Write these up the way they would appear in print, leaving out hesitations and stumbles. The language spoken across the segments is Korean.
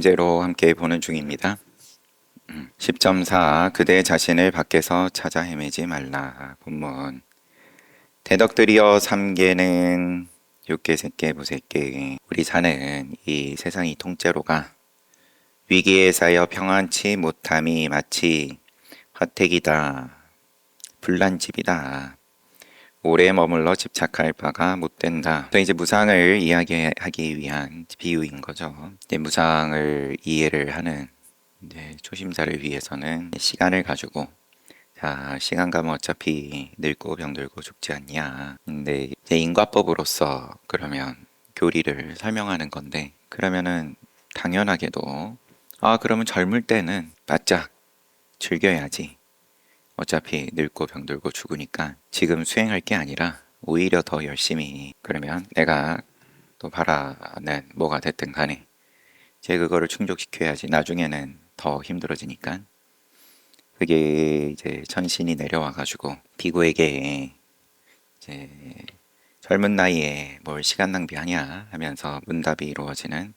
문제로 함께 보는 중입니다. 10.4 그대 자신을 밖에서 찾아 헤매지 말라. 본문 대덕들이여 삼계는 육계 새끼 보새끼 우리 사는 이 세상이 통째로가 위기에 쌓여 평안치 못함이 마치 화택이다. 불난집이다. 오래 머물러 집착할 바가 못 된다. 또 이제 무상을 이야기하기 위한 비유인 거죠. 무상을 이해를 하는 초심자를 위해서는 시간을 가지고 자, 시간 가면 어차피 늙고 병들고 죽지 않냐. 근데 이제 인과법으로서 그러면 교리를 설명하는 건데 그러면은 당연하게도 그러면 젊을 때는 바짝 즐겨야지. 어차피 늙고 병들고 죽으니까 지금 수행할 게 아니라 오히려 더 열심히 그러면 내가 또 바라는 뭐가 됐든 간에 제 그거를 충족시켜야지 나중에는 더 힘들어지니까 그게 이제 천신이 내려와 가지고 비구에게 이제 젊은 나이에 뭘 시간 낭비하냐 하면서 문답이 이루어지는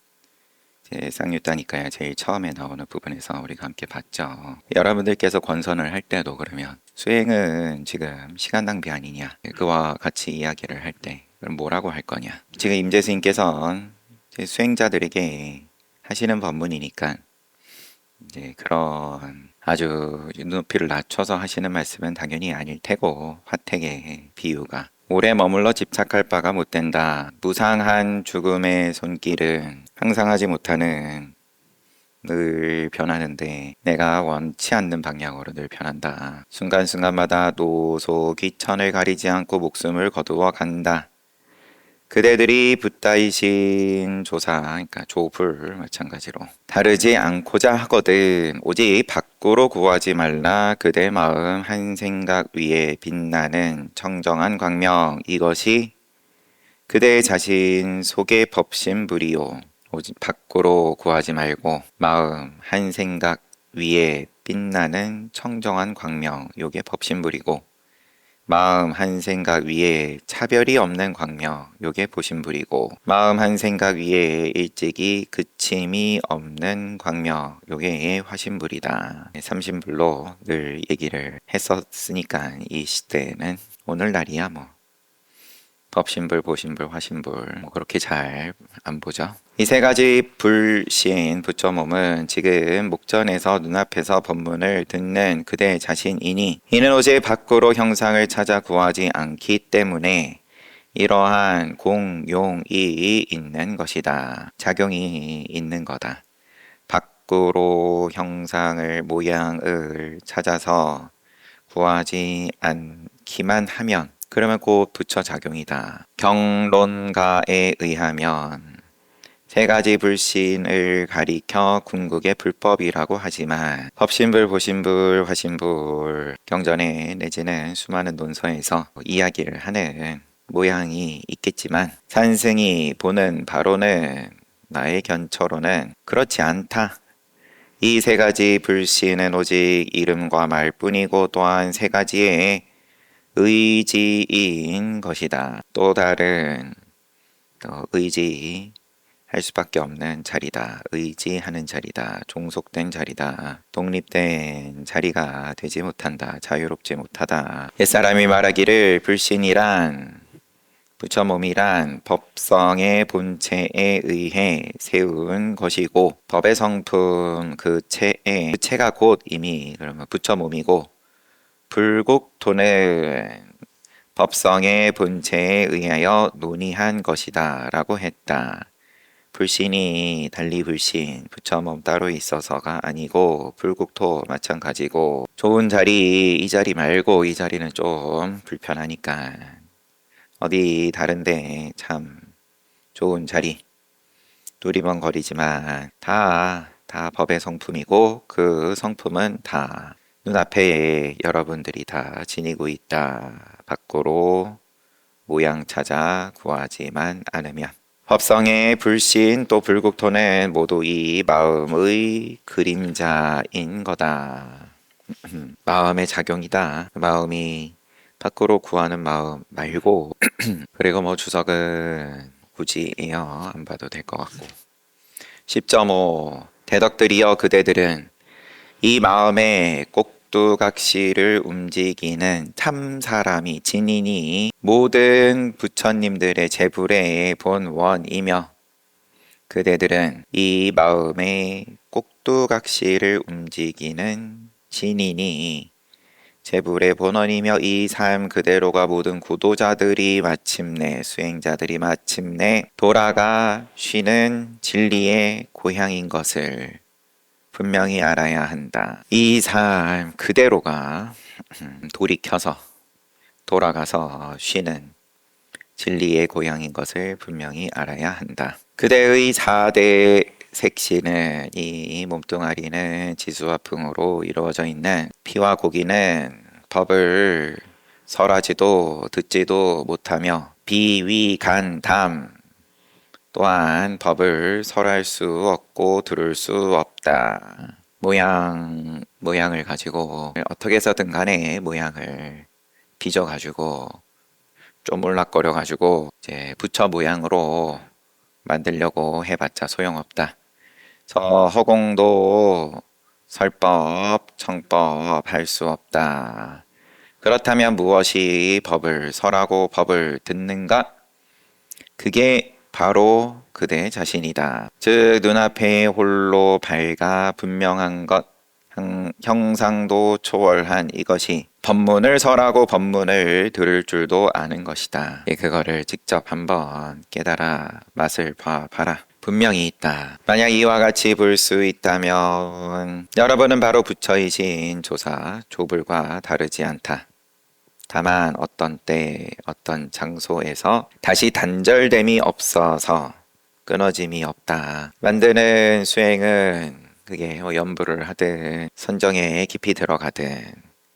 쌍유따니까야 제일 처음에 나오는 부분에서 우리가 함께 봤죠. 여러분들께서 권선을 할 때도 그러면 수행은 지금 시간 낭비 아니냐 그와 같이 이야기를 할 때 그럼 뭐라고 할 거냐. 지금 임재 스님께서는 수행자들에게 하시는 법문이니까 이제 그런 아주 눈높이를 낮춰서 하시는 말씀은 당연히 아닐 테고 화택의 비유가 오래 머물러 집착할 바가 못 된다. 무상한 죽음의 손길은 항상 하지 못하는 늘 변하는데 내가 원치 않는 방향으로 늘 변한다. 순간순간마다 노소 귀천을 가리지 않고 목숨을 거두어 간다. 그대들이 붓다이신 조사, 그러니까 조불 마찬가지로 다르지 않고자 하거든 오직 밖으로 구하지 말라. 그대 마음 한 생각 위에 빛나는 청정한 광명 이것이 그대 자신 속의 법신불이요. 오직 밖으로 구하지 말고 마음 한 생각 위에 빛나는 청정한 광명 요게 법신불이고 마음 한 생각 위에 차별이 없는 광명 요게 보신불이고 마음 한 생각 위에 일찍이 그침이 없는 광명 요게 화신불이다. 삼신불로 늘 얘기를 했었으니까 이 시대는 오늘날이야 뭐 법신불, 보신불, 화신불 그렇게 잘 안 보죠. 이 세 가지 불신 부처몸은 지금 목전에서 눈앞에서 법문을 듣는 그대 자신이니 이는 오직 밖으로 형상을 찾아 구하지 않기 때문에 이러한 공용이 있는 것이다. 작용이 있는 거다. 밖으로 형상을 모양을 찾아서 구하지 않기만 하면 그러면 곧 부처작용이다. 경론가에 의하면 세 가지 불신을 가리켜 궁극의 불법이라고 하지만 법신불, 보신불, 화신불 경전에 내지는 수많은 논서에서 이야기를 하는 모양이 있겠지만 산승이 보는 바로는 나의 견처로는 그렇지 않다. 이 세 가지 불신은 오직 이름과 말뿐이고 또한 세 가지의 의지인 것이다. 또 다른 의지할 수밖에 없는 자리다. 의지하는 자리다. 종속된 자리다. 독립된 자리가 되지 못한다. 자유롭지 못하다. 옛사람이 말하기를 불신이란 부처몸이란 법성의 본체에 의해 세운 것이고 법의 성품 그 체가 곧 이미 그러면 부처몸이고 불국토는 법성의 본체에 의하여 논의한 것이다 라고 했다. 불신이 달리 불신, 부처몸 따로 있어서가 아니고 불국토 마찬가지고 좋은 자리 이 자리 말고 이 자리는 좀 불편하니까 어디 다른데 참 좋은 자리 두리번거리지만 다 법의 성품이고 그 성품은 다 눈앞에 여러분들이 다 지니고 있다. 밖으로 모양 찾아 구하지만 않으면 법성의 불신 또 불국토는 모두 이 마음의 그림자인 거다. 마음의 작용이다. 마음이 밖으로 구하는 마음 말고 그리고 뭐 주석은 굳이 안 봐도 될 것 같고 10.5 대덕들이여 그대들은 이 마음의 꼭두각시를 움직이는 참 사람이 진인이 모든 부처님들의 제불의 본원이며 그대들은 이 마음의 꼭두각시를 움직이는 진인이 제불의 본원이며 이 삶 그대로가 모든 구도자들이 마침내 수행자들이 마침내 돌아가 쉬는 진리의 고향인 것을 분명히 알아야 한다. 이 삶 그대로가 돌이켜서 돌아가서 쉬는 진리의 고향인 것을 분명히 알아야 한다. 그대의 4대 색신은 이 몸뚱아리는 지수와 풍으로 이루어져 있는 피와 고기는 법을 설하지도 듣지도 못하며 비위간담 또한 법을 설할 수 없고 들을 수 없다. 모양을 가지고 어떻게 해서든 간에 모양을 빚어가지고 쪼물락거려가지고 이제 부처 모양으로 만들려고 해봤자 소용없다. 허공도 설법, 청법 할 수 없다. 그렇다면 무엇이 법을 설하고 법을 듣는가? 그게 바로 그대 자신이다. 즉 눈앞에 홀로 밝아 분명한 것, 형상도 초월한 이것이 법문을 설하고 법문을 들을 줄도 아는 것이다. 그거를 직접 한번 깨달아 맛을 봐봐라. 분명히 있다. 만약 이와 같이 볼 수 있다면 여러분은 바로 부처이신 조사, 조불과 다르지 않다. 다만 어떤 때, 어떤 장소에서 다시 단절됨이 없어서 끊어짐이 없다. 만드는 수행은 그게 연부를 하든 선정에 깊이 들어가든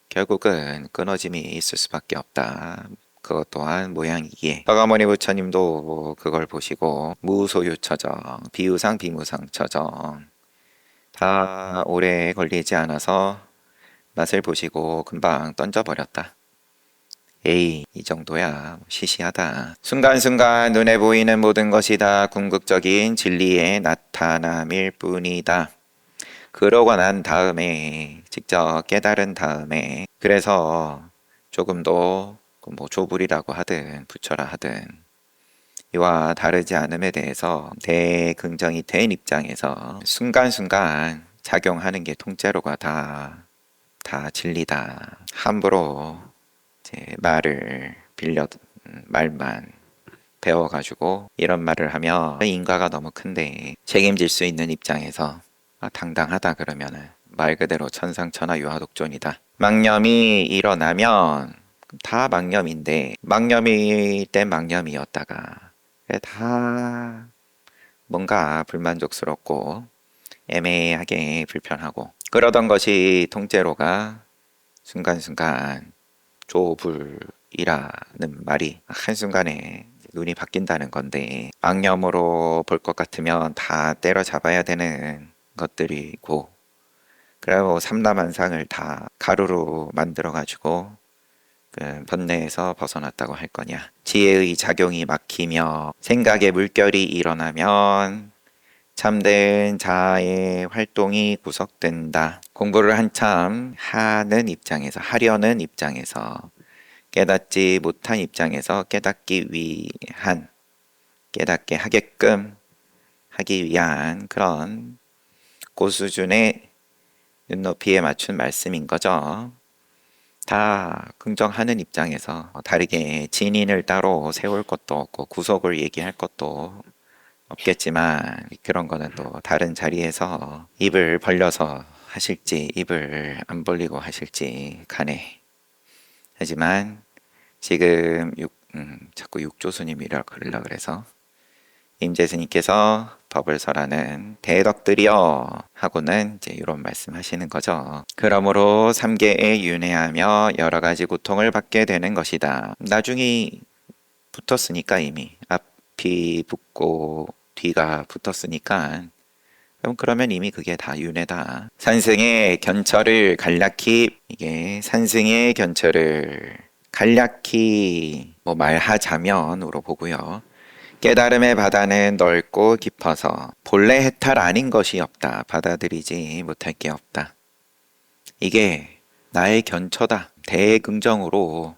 결국은 끊어짐이 있을 수밖에 없다. 그것 또한 모양이기에 서가모니 부처님도 그걸 보시고 무소유처정, 비유상 비무상처정 다 오래 걸리지 않아서 맛을 보시고 금방 던져버렸다. 에이, 이 정도야 시시하다. 순간순간 눈에 보이는 모든 것이 다 궁극적인 진리의 나타남일 뿐이다. 그러고 난 다음에 직접 깨달은 다음에 그래서 조금 더 조불이라고 하든 부처라 하든 이와 다르지 않음에 대해서 대긍정이 된 입장에서 순간순간 작용하는 게 통째로가 다 진리다. 함부로 말을 말만 배워가지고 이런 말을 하면 인과가 너무 큰데 책임질 수 있는 입장에서 당당하다 그러면은 말 그대로 천상천하 유하독존이다. 망념이 일어나면 다 망념인데 망념일 땐 망념이었다가 다 뭔가 불만족스럽고 애매하게 불편하고 그러던 것이 통째로가 순간순간 조불이라는 말이 한순간에 눈이 바뀐다는 건데 망념으로 볼 것 같으면 다 때려잡아야 되는 것들이고 그리고 삼라만상을 다 가루로 만들어 가지고 그 번뇌에서 벗어났다고 할 거냐. 지혜의 작용이 막히며 생각의 물결이 일어나면 참된 자아의 활동이 구속된다. 공부를 한참 하는 입장에서, 하려는 입장에서, 깨닫지 못한 입장에서 깨닫기 위한, 깨닫게 하게끔 하기 위한 그런 고수준의 눈높이에 맞춘 말씀인 거죠. 다 긍정하는 입장에서 다르게 진인을 따로 세울 것도 없고 구속을 얘기할 것도 없겠지만 그런 거는 또 다른 자리에서 입을 벌려서 하실지 입을 안 벌리고 하실지 간에 하지만 지금 자꾸 육조스님이라 그러려 그래서 임재스님께서 법을 설하는 대덕들이여 하고는 이제 이런 말씀 하시는 거죠. 그러므로 삼계에 윤회하며 여러 가지 고통을 받게 되는 것이다. 나중이 붙었으니까 이미 앞이 붙고 뒤가 붙었으니까 그러면 이미 그게 다 윤회다. 산승의 견처를 간략히 이게 산승의 견처를 간략히 말하자면으로 보고요. 깨달음의 바다는 넓고 깊어서 본래 해탈 아닌 것이 없다. 받아들이지 못할 게 없다. 이게 나의 견처다. 대긍정으로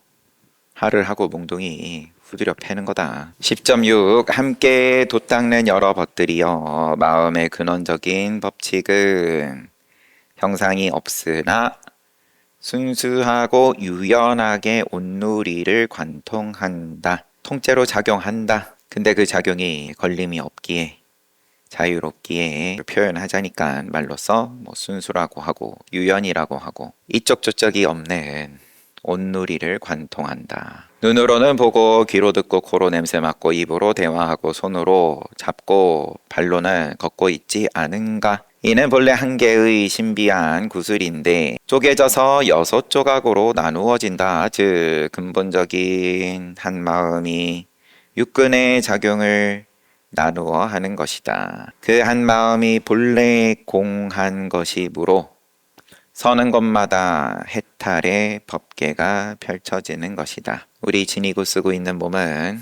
하를 하고 몽둥이 후드려 패는 거다. 10.6 함께 돛닦는 여러 벗들이여 마음의 근원적인 법칙은 형상이 없으나 순수하고 유연하게 온누리를 관통한다. 통째로 작용한다. 근데 그 작용이 걸림이 없기에 자유롭기에 표현하자니까 말로써 뭐 순수라고 하고 유연이라고 하고 이쪽 저쪽이 없는 온누리를 관통한다. 눈으로는 보고 귀로 듣고 코로 냄새 맡고 입으로 대화하고 손으로 잡고 발로는 걷고 있지 않은가? 이는 본래 한 개의 신비한 구슬인데 쪼개져서 6조각으로 나누어진다. 즉 근본적인 한 마음이 육근의 작용을 나누어 하는 것이다. 그 한 마음이 본래 공한 것이므로 서는 곳마다 해탈의 법계가 펼쳐지는 것이다. 우리 지니고 쓰고 있는 몸은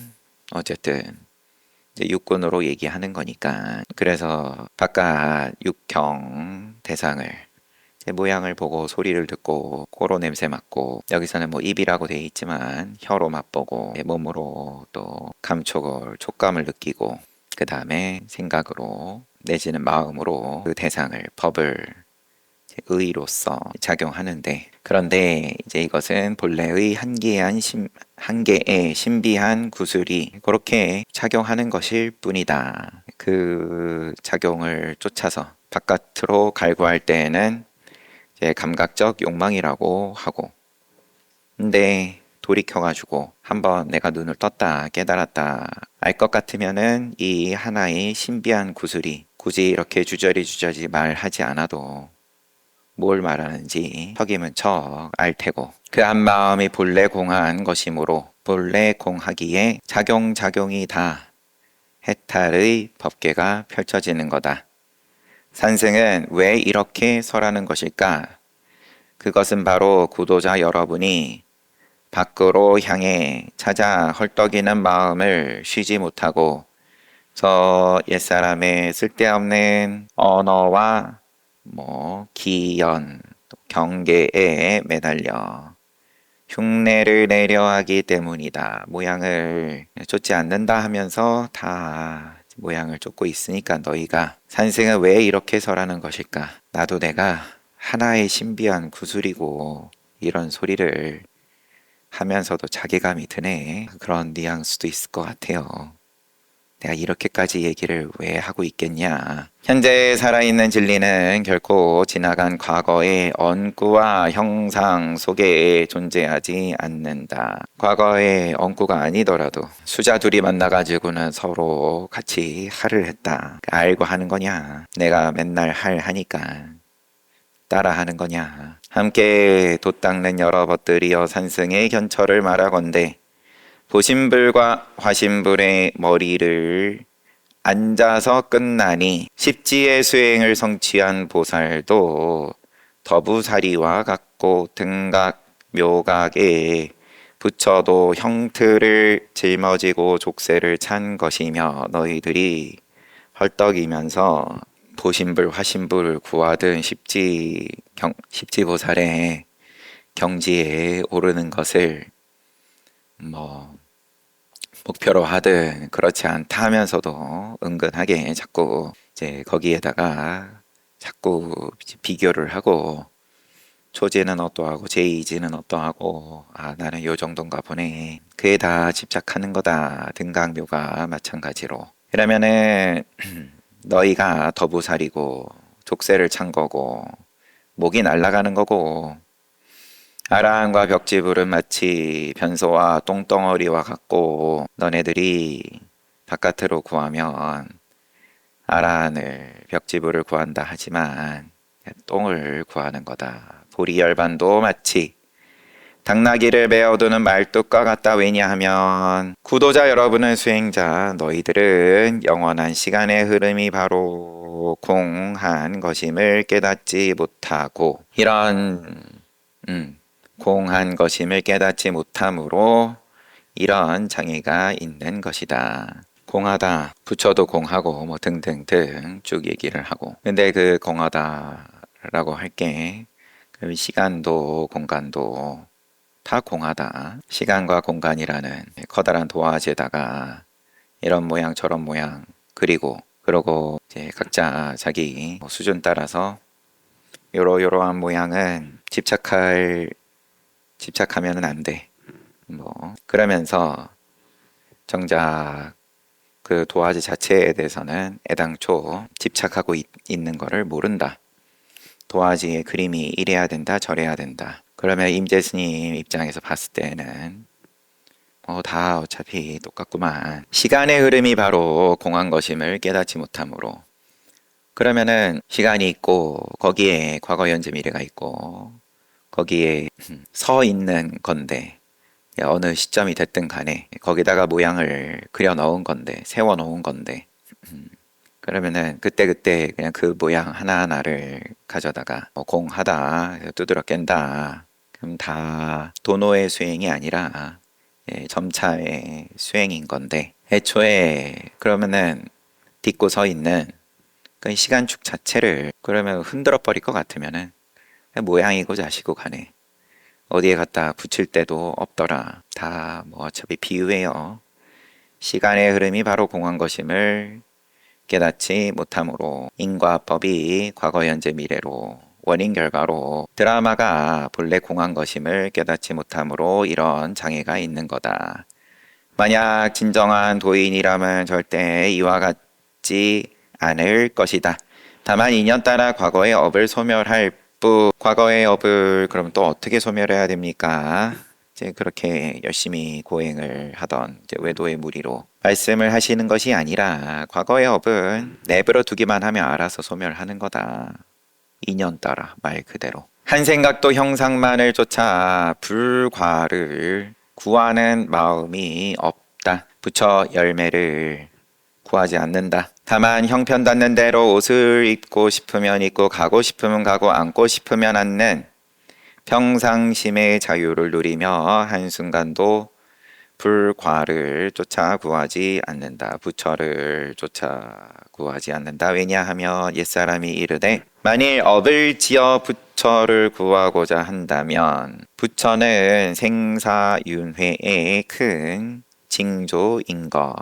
어쨌든 이제 육군으로 얘기하는 거니까 그래서 바깥 육형 대상을 모양을 보고 소리를 듣고 코로 냄새 맡고 여기서는 뭐 입이라고 돼 있지만 혀로 맛보고 몸으로 또 감촉을 촉감을 느끼고 그 다음에 생각으로 내지는 마음으로 그 대상을 법을 의로서 작용하는데 그런데 이제 이것은 본래의 한계의 신비한 구슬이 그렇게 작용하는 것일 뿐이다. 그 작용을 쫓아서 바깥으로 갈구할 때에는 이제 감각적 욕망이라고 하고 근데 돌이켜가지고 한번 내가 눈을 떴다 깨달았다 알 것 같으면은 이 하나의 신비한 구슬이 굳이 이렇게 주저리 말하지 않아도 뭘 말하는지 척이면 척 알 테고 그 한 마음이 본래 공한 것이므로 본래 공하기에 작용이 다 해탈의 법계가 펼쳐지는 거다. 산승은 왜 이렇게 설하는 것일까? 그것은 바로 구도자 여러분이 밖으로 향해 찾아 헐떡이는 마음을 쉬지 못하고 저 옛사람의 쓸데없는 언어와 기연, 경계에 매달려 흉내를 내려 하기 때문이다. 모양을 쫓지 않는다 하면서 다 모양을 쫓고 있으니까 너희가 산승은 왜 이렇게 설하는 것일까? 나도 내가 하나의 신비한 구슬이고 이런 소리를 하면서도 자괴감이 드네. 그런 뉘앙스도 있을 것 같아요. 내가 이렇게까지 얘기를 왜 하고 있겠냐. 현재 살아있는 진리는 결코 지나간 과거의 언구와 형상 속에 존재하지 않는다. 과거의 언구가 아니더라도 수자 둘이 만나가지고는 서로 같이 할을 했다. 알고 하는 거냐. 내가 맨날 하니까 따라 하는 거냐. 함께 돛닦는 여러 벗들이여 산승의 견처를 말하건대 도신불과 화신불의 머리를 앉아서 끝나니 십지의 수행을 성취한 보살도 더부사리와 같고 등각 묘각에 붙여도 형틀을 짊어지고 족쇄를 찬 것이며 너희들이 헐떡이면서 도신불 화신불을 구하든 십지보살의 경지에 오르는 것을 목표로 하든 그렇지 않다 하면서도 은근하게 자꾸 이제 거기에다가 자꾸 비교를 하고 초지는 어떠하고 제2지는 어떠하고 나는 요 정도인가 보네. 그에 다 집착하는 거다. 등강묘가 마찬가지로. 그러면은 너희가 더부살이고 족쇄를 찬 거고 목이 날아가는 거고 아라한과 벽지불은 마치 변소와 똥덩어리와 같고 너네들이 바깥으로 구하면 아라한을 벽지불을 구한다 하지만 똥을 구하는 거다. 보리열반도 마치 당나귀를 메어두는 말뚝과 같다. 왜냐하면 구도자 여러분은 수행자 너희들은 영원한 시간의 흐름이 바로 공한 것임을 깨닫지 못하고 이런 공한 것임을 깨닫지 못함으로 이런 장애가 있는 것이다. 공하다, 부처도 공하고 뭐 등등등 쭉 얘기를 하고. 근데 그 공하다라고 할게 그 시간도 공간도 다 공하다. 시간과 공간이라는 커다란 도화지에다가 이런 모양 저런 모양 그러고 이제 각자 자기 수준 따라서 요러요러한 모양은 집착하면은 안 돼. 뭐 그러면서 정작 그 도화지 자체에 대해서는 애당초 집착하고 있는 거를 모른다. 도화지의 그림이 이래야 된다, 저래야 된다. 그러면 임재 스님 입장에서 봤을 때는 다 어차피 똑같구만. 시간의 흐름이 바로 공한 것임을 깨닫지 못하므로. 그러면은 시간이 있고 거기에 과거, 현재, 미래가 있고 거기에 서 있는 건데 어느 시점이 됐든 간에 거기다가 모양을 그려 넣은 건데 세워 놓은 건데 그러면은 그때그때 그냥 그 모양 하나하나를 가져다가 공하다 두드러 깬다 그럼 다 도노의 수행이 아니라 점차의 수행인 건데 애초에 그러면은 딛고 서 있는 그 시간축 자체를 그러면 흔들어 버릴 것 같으면은 모양이고 자시고 간에 어디에 갖다 붙일 때도 없더라. 다 뭐 어차피 비유예요. 시간의 흐름이 바로 공한 것임을 깨닫지 못함으로 인과 법이 과거, 현재, 미래로 원인 결과로 드라마가 본래 공한 것임을 깨닫지 못함으로 이런 장애가 있는 거다. 만약 진정한 도인이라면 절대 이와 같지 않을 것이다. 다만 인연 따라 과거의 업을 소멸할 뿐. 과거의 업을 그럼 또 어떻게 소멸해야 됩니까? 이제 그렇게 열심히 고행을 하던 이제 외도의 무리로 말씀을 하시는 것이 아니라 과거의 업은 내버려 두기만 하면 알아서 소멸하는 거다. 인연 따라 말 그대로. 한 생각도 형상만을 쫓아 불과를 구하는 마음이 없다. 부처 열매를 구하지 않는다. 다만 형편 닿는 대로 옷을 입고 싶으면 입고 가고 싶으면 가고 앉고 싶으면 앉는 평상심의 자유를 누리며 한순간도 불과를 쫓아 구하지 않는다. 부처를 쫓아 구하지 않는다. 왜냐하면 옛사람이 이르되 만일 업을 지어 부처를 구하고자 한다면 부처는 생사윤회의 큰 징조인 것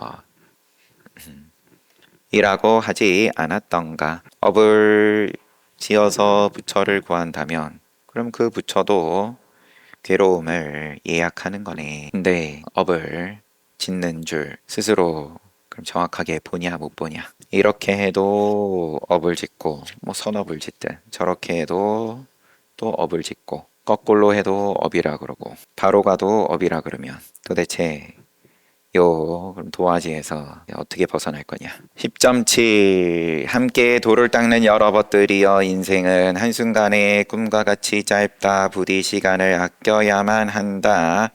이라고 하지 않았던가. 업을 지어서 부처를 구한다면 그럼 그 부처도 괴로움을 예약하는 거네. 근데 업을 짓는 줄 스스로 그럼 정확하게 보냐 못 보냐. 이렇게 해도 업을 짓고 뭐 선업을 짓든 저렇게 해도 또 업을 짓고 거꾸로 해도 업이라 그러고 바로 가도 업이라 그러면 도대체 그럼 도화지에서 어떻게 벗어날 거냐. 10.7 함께 돌을 닦는 여러 벗들이여 인생은 한순간의 꿈과 같이 짧다. 부디 시간을 아껴야만 한다.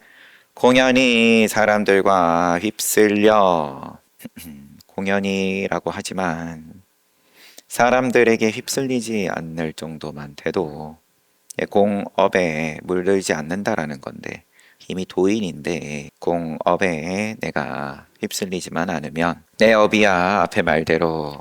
공연히 사람들과 휩쓸려 공연이라고 하지만 사람들에게 휩쓸리지 않을 정도만 돼도 공업에 물들지 않는다라는 건데 이미 도인인데 공업에 내가 휩쓸리지만 않으면 내 업이야 앞에 말대로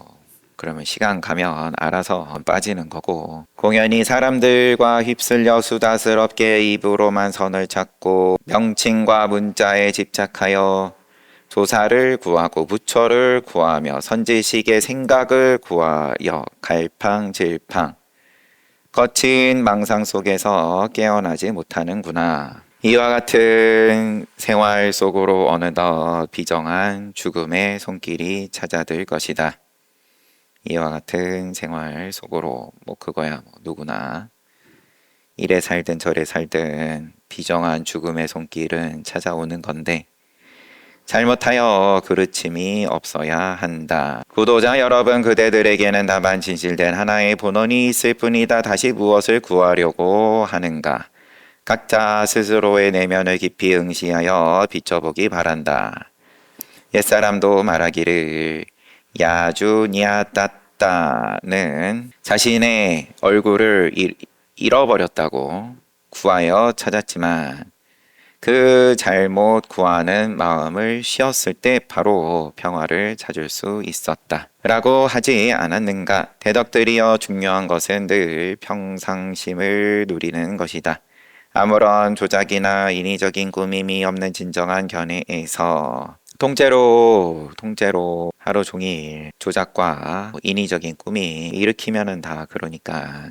그러면 시간 가면 알아서 빠지는 거고 공연히 사람들과 휩쓸려 수다스럽게 입으로만 선을 찾고 명칭과 문자에 집착하여 조사를 구하고 부처를 구하며 선지식의 생각을 구하여 갈팡질팡 거친 망상 속에서 깨어나지 못하는구나. 이와 같은 생활 속으로 어느덧 비정한 죽음의 손길이 찾아들 것이다. 이와 같은 생활 속으로 그거야 누구나 이래 살든 저래 살든 비정한 죽음의 손길은 찾아오는 건데 잘못하여 그르침이 없어야 한다. 구도자 여러분 그대들에게는 다만 진실된 하나의 본원이 있을 뿐이다. 다시 무엇을 구하려고 하는가? 각자 스스로의 내면을 깊이 응시하여 비춰보기 바란다. 옛사람도 말하기를 야주냐따따는 자신의 얼굴을 잃어버렸다고 구하여 찾았지만 그 잘못 구하는 마음을 쉬었을 때 바로 평화를 찾을 수 있었다. 라고 하지 않았는가? 대덕들이여 중요한 것은 늘 평상심을 누리는 것이다. 아무런 조작이나 인위적인 꾸밈이 없는 진정한 견해에서 통째로 하루 종일 조작과 인위적인 꾸미 일으키면은 다 그러니까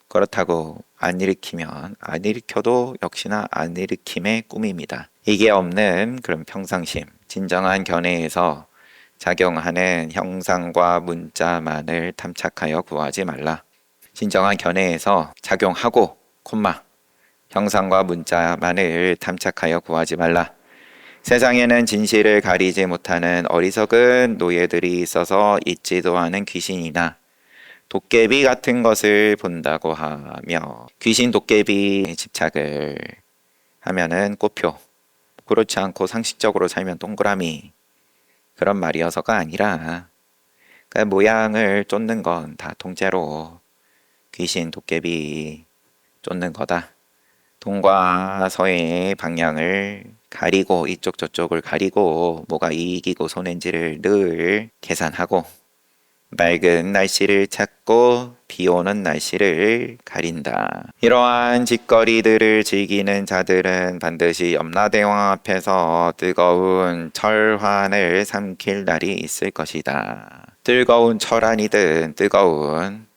그렇다고 안 일으키면 안 일으켜도 역시나 안 일으킴의 꿈입니다. 이게 없는 그런 평상심, 진정한 견해에서 작용하는 형상과 문자만을 탐착하여 구하지 말라. 진정한 견해에서 작용하고 콤마 형상과 문자만을 탐착하여 구하지 말라. 세상에는 진실을 가리지 못하는 어리석은 노예들이 있어서 있지도 않은 귀신이나 도깨비 같은 것을 본다고 하며 귀신 도깨비 집착을 하면은 꼬표, 그렇지 않고 상식적으로 살면 동그라미, 그런 말이어서가 아니라 그 모양을 쫓는 건 다 통째로 귀신 도깨비 쫓는 거다. 동과 서의 방향을 가리고 이쪽 저쪽을 가리고 뭐가 이익이고 손해인지를 늘 계산하고 맑은 날씨를 찾고 비 오는 날씨를 가린다. 이러한 짓거리들을 즐기는 자들은 반드시 염라대왕 앞에서 뜨거운 철환을 삼킬 날이 있을 것이다. 뜨거운 철환이든 뜨거운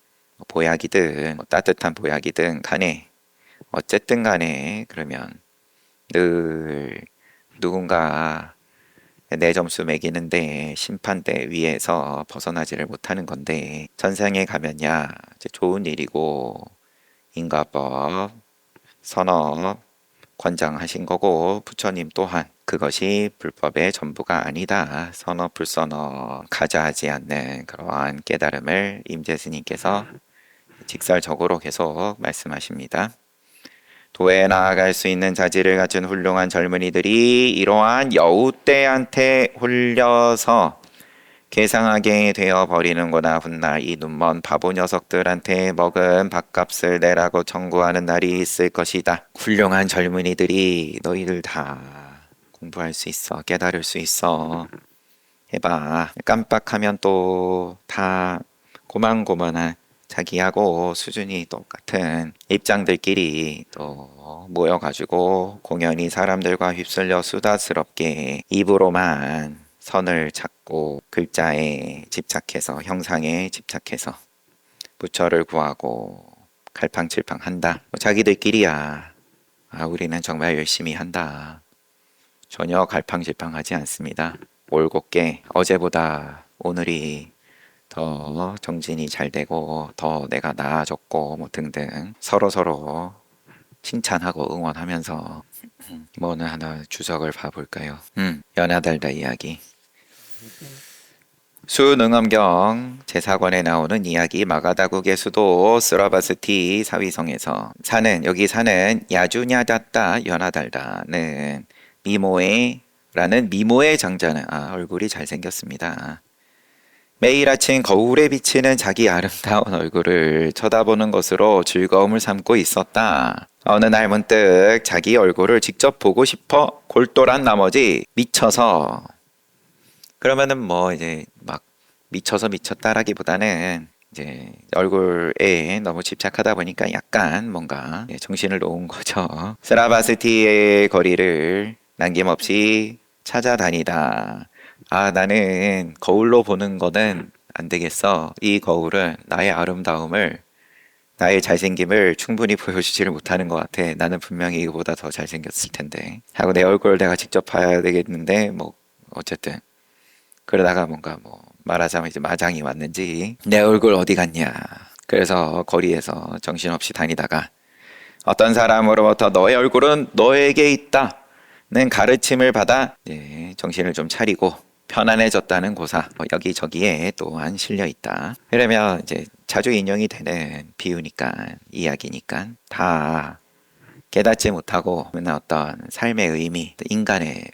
보약이든 따뜻한 보약이든 간에 어쨌든 간에 그러면 늘 누군가 내 점수 매기는데 심판대 위에서 벗어나지를 못하는 건데 전생에 가면야 이제 좋은 일이고 인과법, 선업 권장하신 거고 부처님 또한 그것이 불법의 전부가 아니다. 선업, 불선업 가자하지 않는 그러한 깨달음을 임재스님께서 직설적으로 계속 말씀하십니다. 도에 나아갈 수 있는 자질을 갖춘 훌륭한 젊은이들이 이러한 여우떼한테 홀려서 괴상하게 되어 버리는구나. 훗날 이 눈먼 바보 녀석들한테 먹은 밥값을 내라고 청구하는 날이 있을 것이다. 훌륭한 젊은이들이 너희들 다 공부할 수 있어, 깨달을 수 있어, 해봐. 깜빡하면 또 다 고만고만한 자기하고 수준이 똑같은 입장들끼리 또 모여가지고 공연히 사람들과 휩쓸려 수다스럽게 입으로만 선을 찾고 글자에 집착해서 형상에 집착해서 부처를 구하고 갈팡질팡한다. 자기들끼리야. 우리는 정말 열심히 한다. 전혀 갈팡질팡하지 않습니다. 올곧게 어제보다 오늘이 더 정진이 잘 되고 더 내가 나아졌고 뭐 등등 서로서로 칭찬하고 응원하면서 뭐는 하나 주석을 봐볼까요? 연하달다 이야기. 수능엄경 제4권에 나오는 이야기 마가다국의 수도 스라바스티 사위성에서 여기 사는 야주냐다따 연하달다는 미모의 장자는 얼굴이 잘생겼습니다. 매일 아침 거울에 비치는 자기 아름다운 얼굴을 쳐다보는 것으로 즐거움을 삼고 있었다. 어느 날 문득 자기 얼굴을 직접 보고 싶어 골똘한 나머지 미쳐서, 그러면은 뭐 이제 막 미쳐서 미쳤다라기보다는 이제 얼굴에 너무 집착하다 보니까 약간 뭔가 정신을 놓은 거죠. 스라바스티의 거리를 남김없이 찾아다니다. 나는 거울로 보는 거는 안 되겠어. 이 거울은 나의 아름다움을, 나의 잘생김을 충분히 보여주지를 못하는 것 같아. 나는 분명히 이거보다 더 잘생겼을 텐데. 하고 내 얼굴을 내가 직접 봐야 되겠는데, 뭐, 어쨌든. 그러다가 뭔가 말하자면 이제 마장이 왔는지, 내 얼굴 어디 갔냐. 그래서 거리에서 정신없이 다니다가 어떤 사람으로부터 너의 얼굴은 너에게 있다는 가르침을 받아 정신을 좀 차리고 편안해졌다는 고사, 여기저기에 또한 실려 있다. 이러면 이제 자주 인용이 되는 비유니까, 이야기니까 다 깨닫지 못하고 맨날 어떤 삶의 의미, 인간의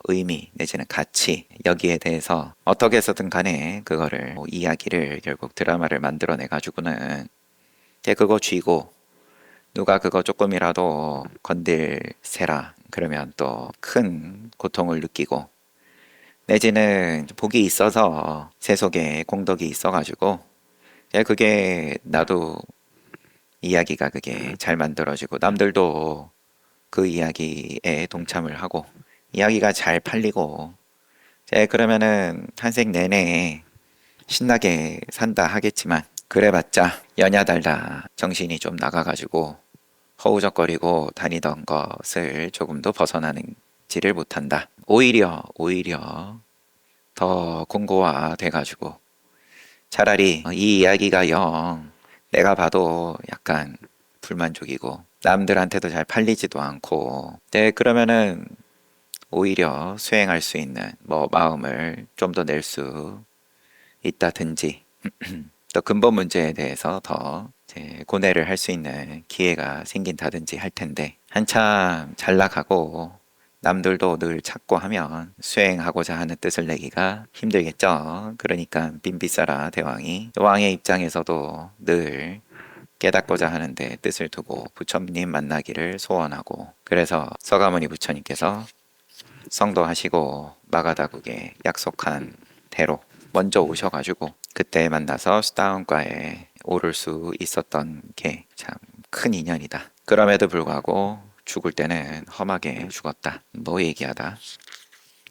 의미 내지는 가치, 여기에 대해서 어떻게 해서든 간에 그거를 이야기를 결국 드라마를 만들어내 가지고는 그거 쥐고 누가 그거 조금이라도 건들세라, 그러면 또 큰 고통을 느끼고 내지는 복이 있어서 세속에 공덕이 있어가지고 그게 나도 이야기가 그게 잘 만들어지고 남들도 그 이야기에 동참을 하고 이야기가 잘 팔리고 그러면은 한생 내내 신나게 산다 하겠지만 그래봤자 연야달다 정신이 좀 나가가지고 허우적거리고 다니던 것을 조금도 벗어나지를 못한다. 오히려 더 공고화 돼가지고 차라리 이 이야기가 영 내가 봐도 약간 불만족이고 남들한테도 잘 팔리지도 않고 그러면은 오히려 수행할 수 있는 마음을 좀 더 낼 수 있다든지 또 근본 문제에 대해서 더 고뇌를 할 수 있는 기회가 생긴다든지 할 텐데 한참 잘 나가고 남들도 늘 찾고 하면 수행하고자 하는 뜻을 내기가 힘들겠죠. 그러니까 빈비싸라 대왕이 왕의 입장에서도 늘 깨닫고자 하는데 뜻을 두고 부처님 만나기를 소원하고 그래서 서가모니 부처님께서 성도하시고 마가다국에 약속한 대로 먼저 오셔가지고 그때 만나서 수다원과에 오를 수 있었던 게 참 큰 인연이다. 그럼에도 불구하고 죽을 때는 험하게 죽었다. 뭐 얘기하다.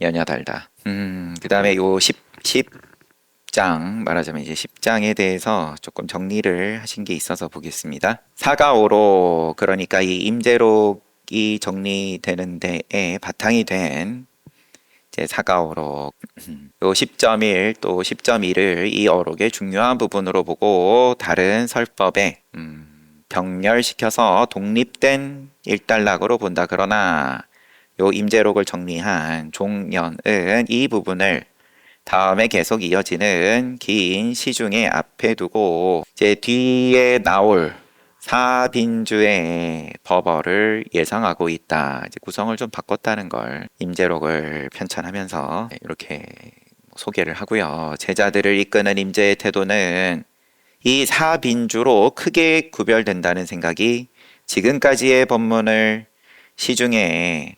연야달다. 그 다음에 요 10장 말하자면 이제 10장에 대해서 조금 정리를 하신 게 있어서 보겠습니다. 사가오로 그러니까 이 임재록이 정리되는 데에 바탕이 된 사가오록 요 10.1 또 10.1을 이 어록의 중요한 부분으로 보고 다른 설법에 병렬시켜서 독립된 일단락으로 본다. 그러나 요 임재록을 정리한 종년은 이 부분을 다음에 계속 이어지는 긴 시중에 앞에 두고 이제 뒤에 나올 사빈주의 법어를 예상하고 있다. 이제 구성을 좀 바꿨다는 걸 임재록을 편찬하면서 이렇게 소개를 하고요. 제자들을 이끄는 임재의 태도는 이 사빈주로 크게 구별된다는 생각이 지금까지의 법문을 시중에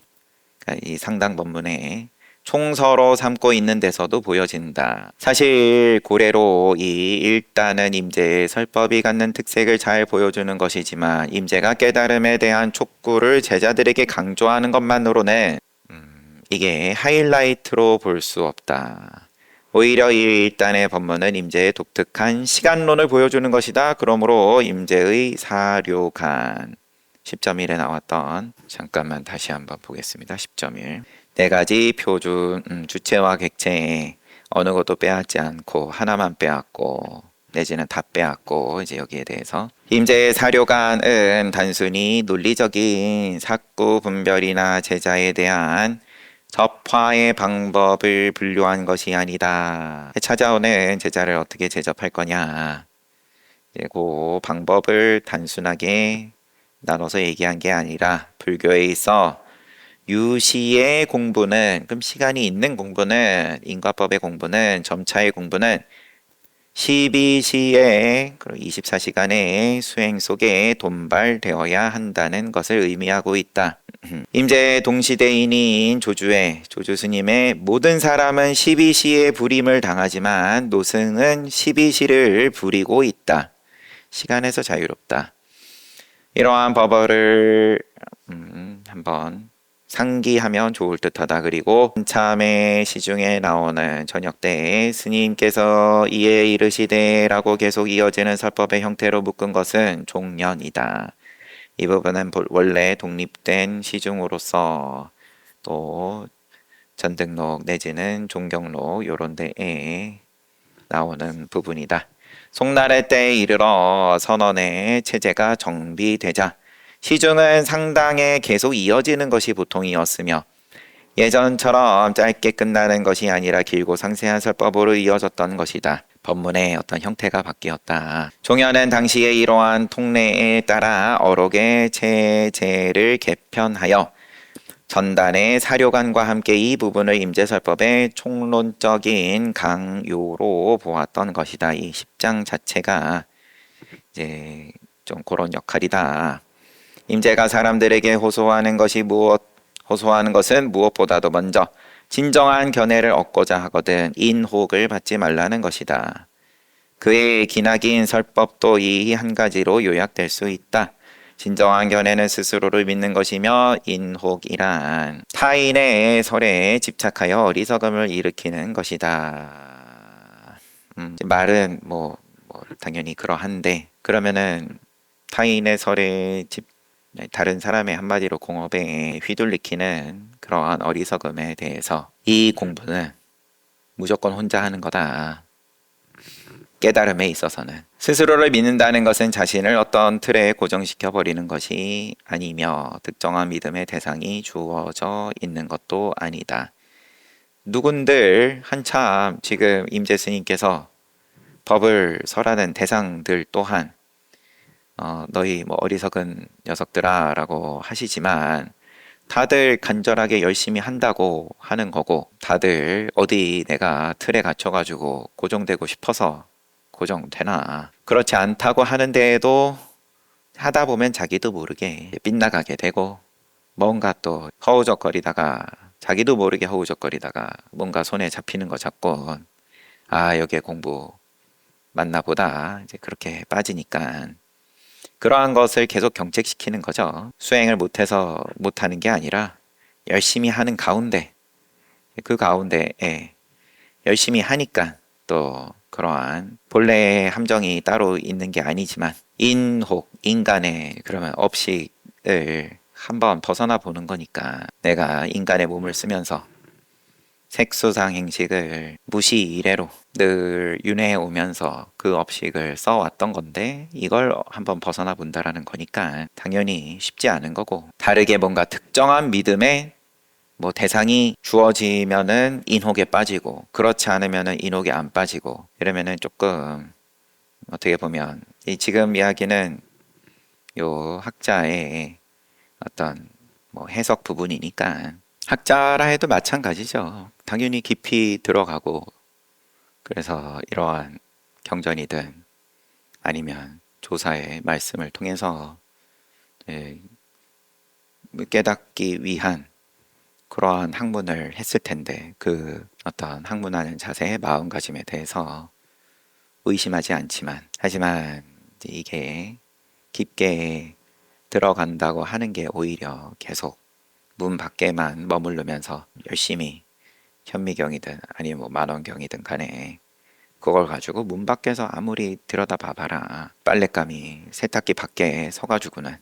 이 상당 법문에 총서로 삼고 있는 데서도 보여진다. 사실 고래로 이 일단은 임재의 설법이 갖는 특색을 잘 보여주는 것이지만 임재가 깨달음에 대한 촉구를 제자들에게 강조하는 것만으로는 이게 하이라이트로 볼 수 없다. 오히려 이 일단의 법문은 임재의 독특한 시간론을 보여주는 것이다. 그러므로 임재의 사료간 10.1에 나왔던 잠깐만 다시 한번 보겠습니다. 10.1 네 가지 표준 주체와 객체에 어느 것도 빼앗지 않고 하나만 빼앗고 내지는 다 빼앗고 이제 여기에 대해서 임재의 사료간은 단순히 논리적인 사구 분별이나 제자에 대한 접화의 방법을 분류한 것이 아니다. 찾아오는 제자를 어떻게 제접할 거냐. 그 방법을 단순하게 나눠서 얘기한 게 아니라 불교에 있어 유시의 공부는 그럼 시간이 있는 공부는 인과법의 공부는 점차의 공부는 12시에 24시간의 수행 속에 돈발되어야 한다는 것을 의미하고 있다. 임재 동시대인인 조주 스님의 모든 사람은 12시에 불임을 당하지만 노승은 12시를 부리고 있다. 시간에서 자유롭다. 이러한 법어를 한번 상기하면 좋을 듯하다. 그리고 한참의 시중에 나오는 저녁 때에 스님께서 이에 이르시되 라고 계속 이어지는 설법의 형태로 묶은 것은 종년이다. 이 부분은 원래 독립된 시중으로서 또 전등록 내지는 종경록 요런 데에 나오는 부분이다. 송날의 때에 이르러 선언의 체제가 정비되자 시중은 상당에 계속 이어지는 것이 보통이었으며 예전처럼 짧게 끝나는 것이 아니라 길고 상세한 설법으로 이어졌던 것이다. 법문의 어떤 형태가 바뀌었다. 종현은 당시에 이러한 통례에 따라 어록의 체제를 개편하여 전단의 사료관과 함께 이 부분을 임재설법의 총론적인 강요로 보았던 것이다. 이 10장 자체가 좀 그런 역할이다. 임재가 사람들에게 호소하는 것이 무엇 호소하는 것은 무엇보다도 먼저 진정한 견해를 얻고자 하거든 인혹을 받지 말라는 것이다. 그의 기나긴 설법도 이 한 가지로 요약될 수 있다. 진정한 견해는 스스로를 믿는 것이며 인혹이란 타인의 설에 집착하여 어리석음을 일으키는 것이다. 말은 당연히 그러한데 그러면은 타인의 설에 다른 사람의 한마디로 공업에 휘둘리키는 그러한 어리석음에 대해서 이 공부는 무조건 혼자 하는 거다. 깨달음에 있어서는 스스로를 믿는다는 것은 자신을 어떤 틀에 고정시켜 버리는 것이 아니며 특정한 믿음의 대상이 주어져 있는 것도 아니다. 누군들 한참 지금 임재 스님께서 법을 설하는 대상들 또한 너희 어리석은 녀석들아 라고 하시지만 다들 간절하게 열심히 한다고 하는 거고 다들 어디 내가 틀에 갇혀가지고 고정되고 싶어서 고정되나 그렇지 않다고 하는데에도 하다 보면 자기도 모르게 빗나가게 되고 뭔가 또 허우적거리다가 자기도 모르게 허우적거리다가 뭔가 손에 잡히는 거 잡고 여기에 공부 맞나 보다 이제 그렇게 빠지니까 그러한 것을 계속 경책시키는 거죠. 수행을 못해서 못하는 게 아니라 열심히 하는 가운데 그 가운데에 열심히 하니까 또 그러한 본래의 함정이 따로 있는 게 아니지만 인혹, 인간의 그러면 업식을 한번 벗어나 보는 거니까 내가 인간의 몸을 쓰면서 색수상 행식을 무시 이래로 늘 윤회해 오면서 그 업식을 써왔던 건데 이걸 한번 벗어나 본다라는 거니까 당연히 쉽지 않은 거고 다르게 뭔가 특정한 믿음의 대상이 주어지면은 인혹에 빠지고 그렇지 않으면은 인혹에 안 빠지고 이러면은 조금 어떻게 보면 이 지금 이야기는 요 학자의 어떤 해석 부분이니까 학자라 해도 마찬가지죠. 당연히 깊이 들어가고 그래서 이러한 경전이든 아니면 조사의 말씀을 통해서 깨닫기 위한 그러한 학문을 했을 텐데 그 어떤 학문하는 자세의 마음가짐에 대해서 의심하지 않지만 하지만 이게 깊게 들어간다고 하는 게 오히려 계속 문 밖에만 머무르면서 열심히 현미경이든 아니면 만원경이든 간에 그걸 가지고 문 밖에서 아무리 들여다봐봐라 빨랫감이 세탁기 밖에 서가지고는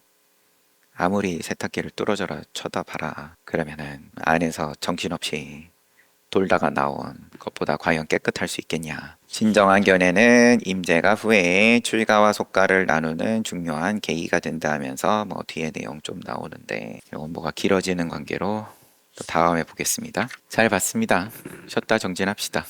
아무리 세탁기를 뚫어져라 쳐다봐라 그러면은 안에서 정신없이 돌다가 나온 것보다 과연 깨끗할 수 있겠냐. 진정한 견해는 임재가 후에 출가와 속가를 나누는 중요한 계기가 된다 하면서 뒤에 내용 좀 나오는데 이건 뭐가 길어지는 관계로 또 다음에 보겠습니다. 잘 봤습니다. 쉬었다 정진합시다.